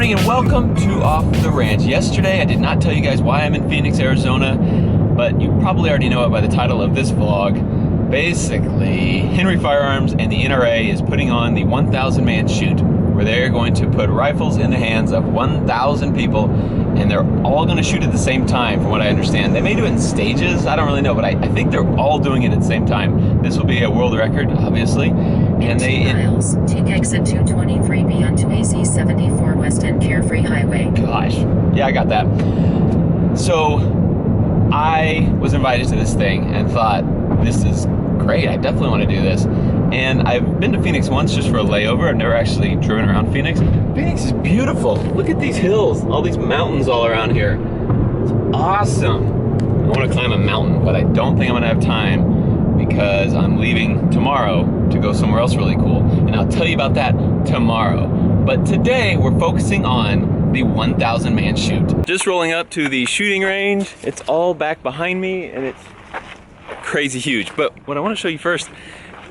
And welcome to Off the Ranch. Yesterday I did not tell you guys why I'm in Phoenix, Arizona, but you probably already know it by the title of this vlog. Basically, Henry Firearms and the NRA is putting on the 1,000 man shoot, where they're going to put rifles in the hands of 1,000 people, and they're all going to shoot at the same time, from what I understand. They may do it in stages, I don't really know, but I think they're all doing it at the same time. This will be a world record, obviously. And in 2 miles, take exit 223B onto AC 74 West End Carefree Highway. Gosh, yeah, I got that. So I was invited to this thing and thought, this is great, I definitely want to do this. And I've been to Phoenix once just for a layover. I've never actually driven around Phoenix. Phoenix is beautiful. Look at these hills, all these mountains all around here. It's awesome. I want to climb a mountain, but I don't think I'm gonna have time because I'm leaving tomorrow to go somewhere else really cool. And I'll tell you about that tomorrow. But today we're focusing on the 1,000 man shoot. Just rolling up to the shooting range. It's all back behind me and it's crazy huge. But what I want to show you first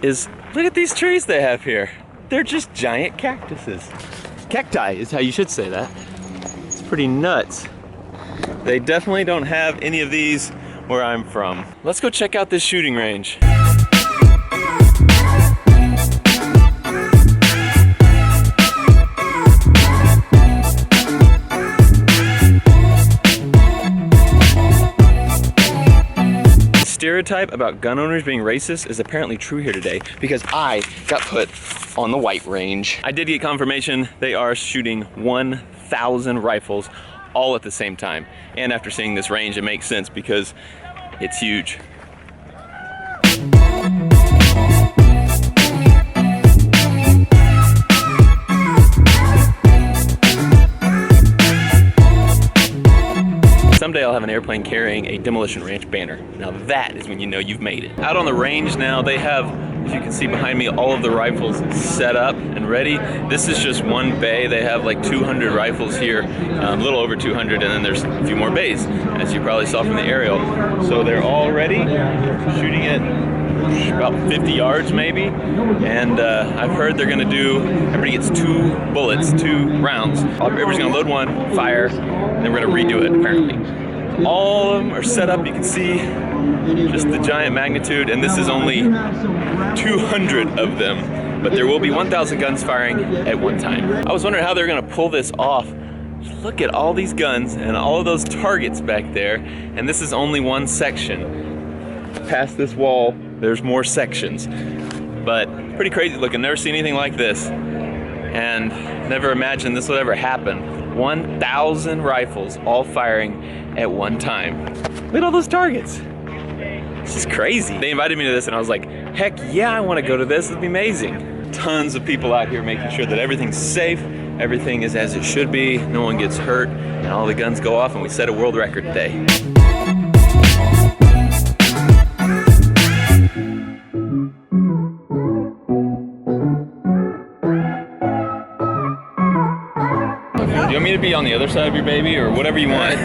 is, look at these trees they have here. They're just giant cactuses. Cacti is how you should say that. It's pretty nuts. They definitely don't have any of these where I'm from. Let's go check out this shooting range. Stereotype about gun owners being racist is apparently true here today because I got put on the white range. I did get confirmation they are shooting 1,000 rifles all at the same time. And after seeing this range, it makes sense because it's huge. Someday I'll have an airplane carrying a Demolition Ranch banner. Now that is when you know you've made it. Out on the range now, they have, as you can see behind me, all of the rifles set up and ready. This is just one bay. They have like 200 rifles here, a little over 200, and then there's a few more bays, as you probably saw from the aerial. So they're all ready, shooting it about 50 yards maybe, and I've heard they're gonna do, everybody gets 2 bullets, 2 rounds. Everybody's gonna load one, fire, and then we're gonna redo it apparently. All of them are set up, you can see just the giant magnitude, and this is only 200 of them, but there will be 1,000 guns firing at one time. I was wondering how they're gonna pull this off. Look at all these guns and all of those targets back there, and this is only one section. Past this wall, there's more sections, but pretty crazy looking. Never seen anything like this, and never imagined this would ever happen. 1,000 rifles all firing at one time. Look at all those targets. This is crazy. They invited me to this and I was like, heck yeah, I want to go to this. It'd be amazing. Tons of people out here making sure that everything's safe, everything is as it should be, no one gets hurt, and all the guns go off, and we set a world record today. Do you want me to be on the other side of your baby, or whatever you want?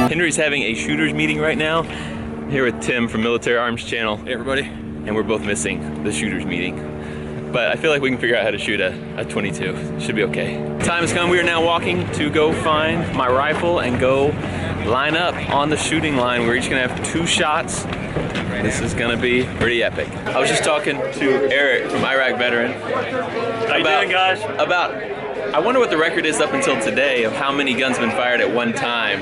Henry's having a shooters meeting right now. I'm here with Tim from Military Arms Channel. Hey everybody. And we're both missing the shooters meeting. But I feel like we can figure out how to shoot a 22. Should be okay. Time has come. We are now walking to go find my rifle and go line up on the shooting line. We're each gonna have 2 shots. This is gonna be pretty epic. I was just talking to Eric from Iraq Veteran. How you doing, guys? I wonder what the record is up until today of how many guns have been fired at one time.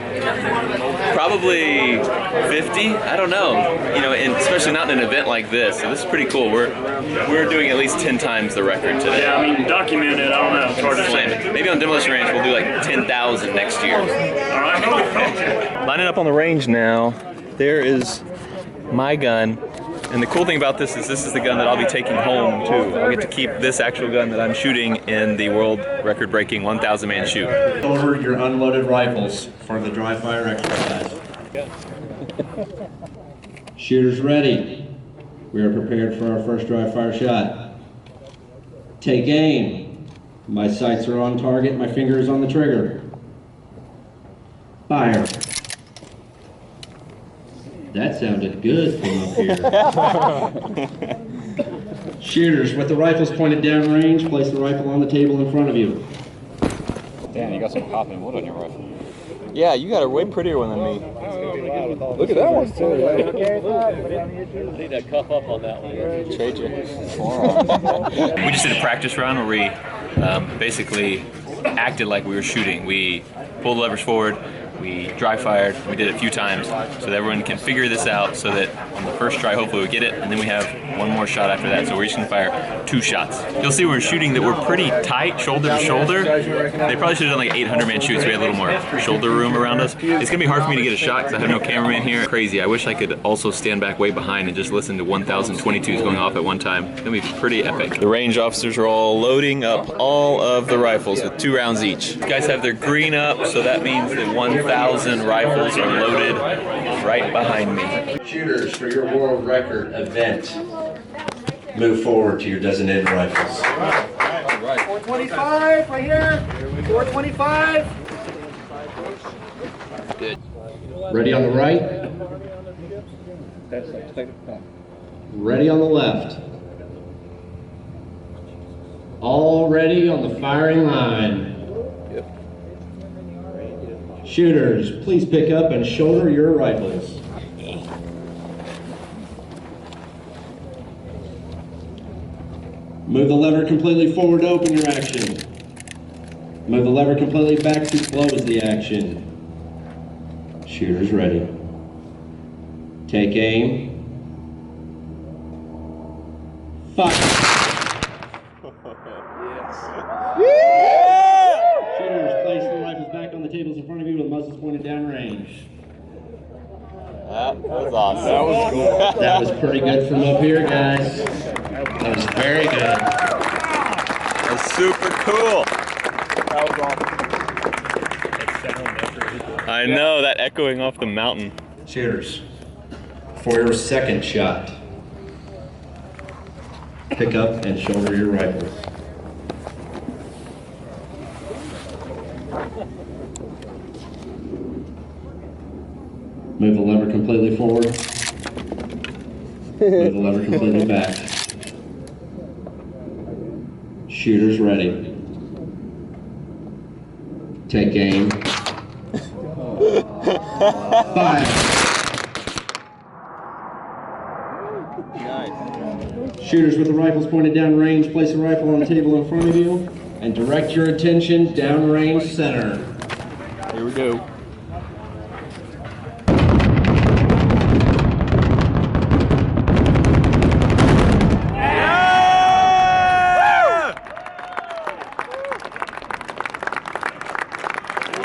Probably 50, I don't know. You know, and especially not in an event like this. So this is pretty cool. We're doing at least 10 times the record today. Yeah, I mean, document it, I don't know, it's hard to say. Maybe on Demolition Ranch we'll do like 10,000 next year. All right. Lining up on the range now, there is my gun And the cool thing about this is the gun that I'll be taking home too. I'll get to keep this actual gun that I'm shooting in the world record-breaking 1,000 man shoot. Over your unloaded rifles for the dry fire exercise. Shooters ready. We are prepared for our first dry fire shot. Take aim. My sights are on target, my finger is on the trigger. Fire. That sounded good from up here. Shooters, with the rifles pointed downrange, place the rifle on the table in front of you. Damn, you got some popping wood on your rifle. Yeah, you got a way prettier one than me. Look at that one too. Need to cuff up on that one. Trade you. We just did a practice run where we basically acted like we were shooting. We pulled the levers forward, we dry fired, we did it a few times so that everyone can figure this out so that on the first try hopefully we get it, and then we have one more shot after that, so we're just gonna fire 2 shots. You'll see we're shooting that we're pretty tight, shoulder to shoulder. They probably should have done like 800 man shoots, so we had a little more shoulder room around us. It's gonna be hard for me to get a shot because I have no cameraman here. Crazy, I wish I could also stand back way behind and just listen to 1,022s going off at one time. It's gonna be pretty epic. The range officers are all loading up all of the rifles with 2 rounds each. These guys have their green up, so that means that 1,000 rifles are loaded right behind me. Shooters, for your world record event, move forward to your designated rifles. 425 right here. 425. Ready on the right. Ready on the left. All ready on the firing line. Shooters, please pick up and shoulder your rifles. Move the lever completely forward to open your action. Move the lever completely back to close the action. Shooters ready. Take aim. Fire. Shooters, place the rifles back on the tables in front of you with muzzles pointed downrange. That was awesome. That was cool. That was pretty good from up here, guys. That was very good. That's super cool. That was awesome. I know, that echoing off the mountain. Shooters, for your second shot, pick up and shoulder your rifles. Move the lever completely forward. Move the lever completely back. Shooters ready. Take aim. Fire. Shooters with the rifles pointed downrange, place a rifle on the table in front of you and direct your attention downrange center. Here we go.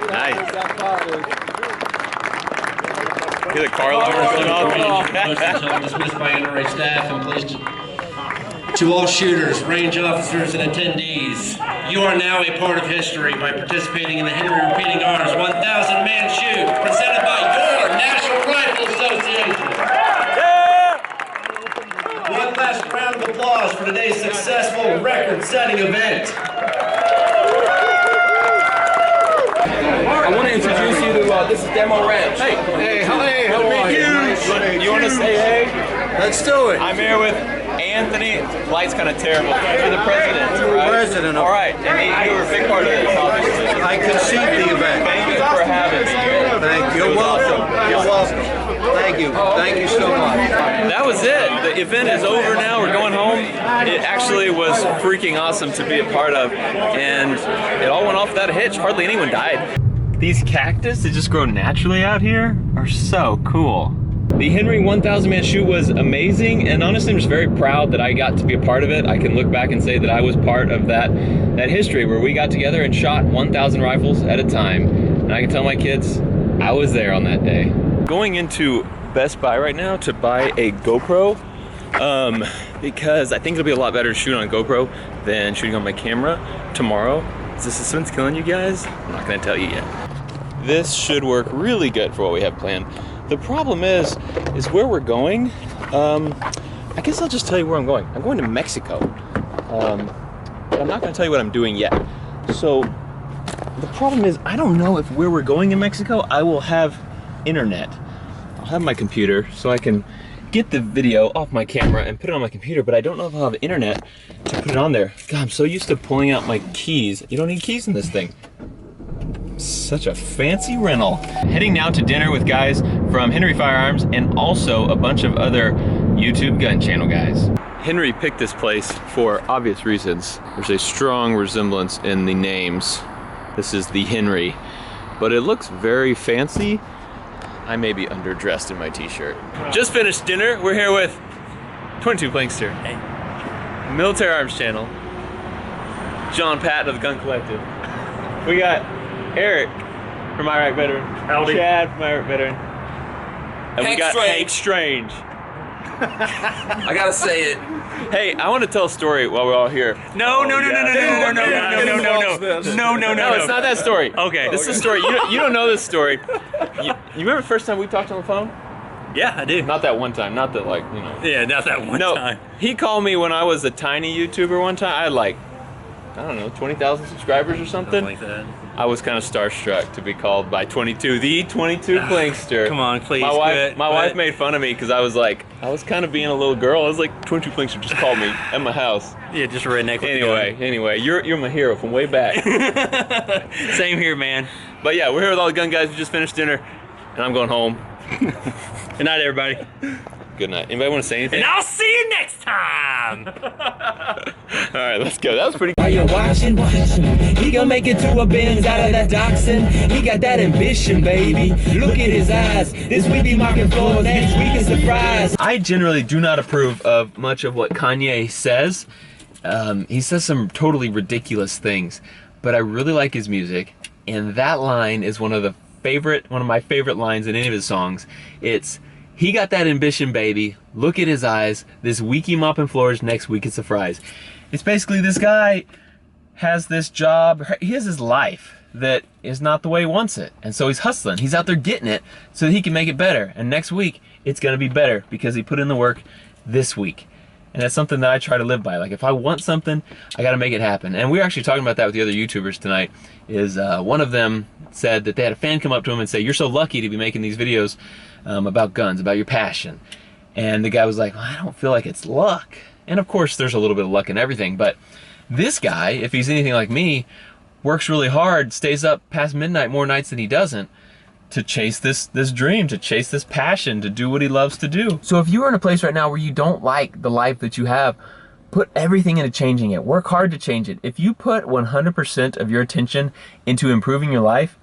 Nice. Get the car alarm going off. Dismissed by NRA staff and placed to all shooters, range officers, and attendees. You are now a part of history by participating in the Henry Repeating Arms 1,000 Man Shoot, presented by your National Rifle Association. One last round of applause for today's successful record-setting event. I want to introduce you to, this is Demo Ranch. Hey, how are you? You want to say hey? Let's do it. I'm here with Anthony. Light's kind of terrible. You're the president, right? President. All right, and you were a big part of this, obviously. I conceived the event. Thank you for having me here. Thank you. You're welcome. You're welcome. Thank you. Thank you so much. That was it. The event is over now. We're going home. It actually was freaking awesome to be a part of, and it all went off without a hitch. Hardly anyone died. These cactus that just grow naturally out here are so cool. The Henry 1,000 Man Shoot was amazing, and honestly I'm just very proud that I got to be a part of it. I can look back and say that I was part of that history where we got together and shot 1,000 rifles at a time. And I can tell my kids I was there on that day. Going into Best Buy right now to buy a GoPro. because I think it'll be a lot better to shoot on GoPro than shooting on my camera tomorrow. Is the suspense killing you guys? I'm not gonna tell you yet. This should work really good for what we have planned. The problem is where we're going. I guess I'll just tell you where I'm going. I'm going to Mexico. But I'm not gonna tell you what I'm doing yet. So the problem is I don't know if where we're going in Mexico, I will have internet. I'll have my computer so I can get the video off my camera and put it on my computer, but I don't know if I'll have internet to put it on there. God, I'm so used to pulling out my keys. You don't need keys in this thing. Such a fancy rental. Heading now to dinner with guys from Henry Firearms and also a bunch of other YouTube gun channel guys. Henry picked this place for obvious reasons. There's a strong resemblance in the names. This is the Henry, but it looks very fancy. I may be underdressed in my t-shirt. Just finished dinner. We're here with 22 Plankster, Military Arms Channel, John Patton of the Gun Collective. We got Eric from Iraq Veteran, Howdy. Chad from Iraq Veteran, and we got Hank Strange. I gotta say it. Hey, I want to tell a story while we're all here. No, No, it's not that story. Okay. This is a story. You don't know this story. You remember the first time we talked on the phone? Yeah, I do. Not that one time. Not that, like, you know. Yeah, not that one No, time. he called me when I was a tiny YouTuber one time. I had like, I don't know, 20,000 subscribers or something. Something like that. I was kind of starstruck to be called by 22, the 22 Plankster. Come on, please. My wife, quit, my quit. wife made fun of me because I was like, I was kind of being a little girl. I was like, 22 Plankster just called me at my house. Yeah, just redneck. with Anyway, you're my hero from way back. gun. Same here, man. But yeah, we're here with all the gun guys. We just finished dinner, and I'm going home. Good night, everybody. Good night. Anybody want to say anything? And I'll see you next time. All right, let's go. That was pretty. While you're watching, he gon' make it to a Benz out of that Datsun. He got that ambition, baby. Look at his eyes. This week he marking floors, next week is the fries. I generally do not approve of much of what Kanye says. He says some totally ridiculous things, but I really like his music, and that line is one of my favorite lines in any of his songs. It's, he got that ambition, baby. Look at his eyes. This week he mopping floors, next week it's the fries. It's basically this guy has this job, he has his life that is not the way he wants it. And so he's hustling. He's out there getting it so that he can make it better. And next week it's gonna be better because he put in the work this week. And that's something that I try to live by. Like, if I want something, I gotta make it happen. And we were actually talking about that with the other YouTubers tonight, is one of them said that they had a fan come up to him and say, you're so lucky to be making these videos about guns, about your passion. And the guy was like, well, I don't feel like it's luck. And of course, there's a little bit of luck in everything, but this guy, if he's anything like me, works really hard, stays up past midnight more nights than he doesn't, to chase this dream, to chase this passion, to do what he loves to do. So if you're in a place right now where you don't like the life that you have, put everything into changing it. Work hard to change it. If you put 100% of your attention into improving your life,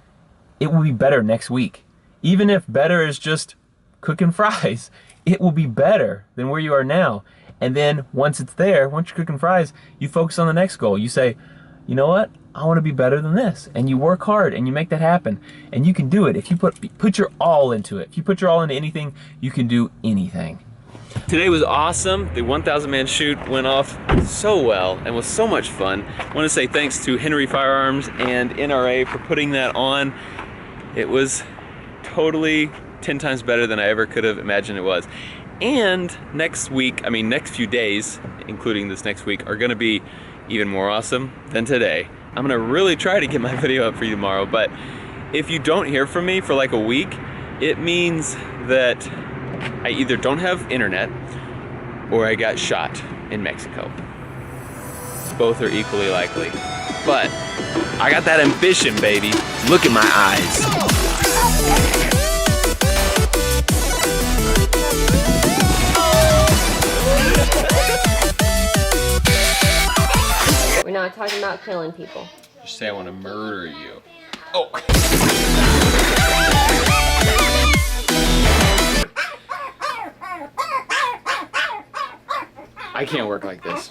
it will be better next week. Even if better is just cooking fries, it will be better than where you are now. And then once it's there, once you're cooking fries, you focus on the next goal. You say, you know what? I want to be better than this. And you work hard and you make that happen. And you can do it. If you put your all into it. If you put your all into anything, you can do anything. Today was awesome. The 1,000 man shoot went off so well and was so much fun. I want to say thanks to Henry Firearms and NRA for putting that on. It was totally 10 times better than I ever could have imagined it was. And next few days, including this next week, are gonna be even more awesome than today. I'm gonna really try to get my video up for you tomorrow, but if you don't hear from me for like a week, it means that I either don't have internet or I got shot in Mexico. Both are equally likely. But I got that ambition, baby. Look at my eyes. We're not talking about killing people. Just say I want to murder you. Oh. I can't work like this.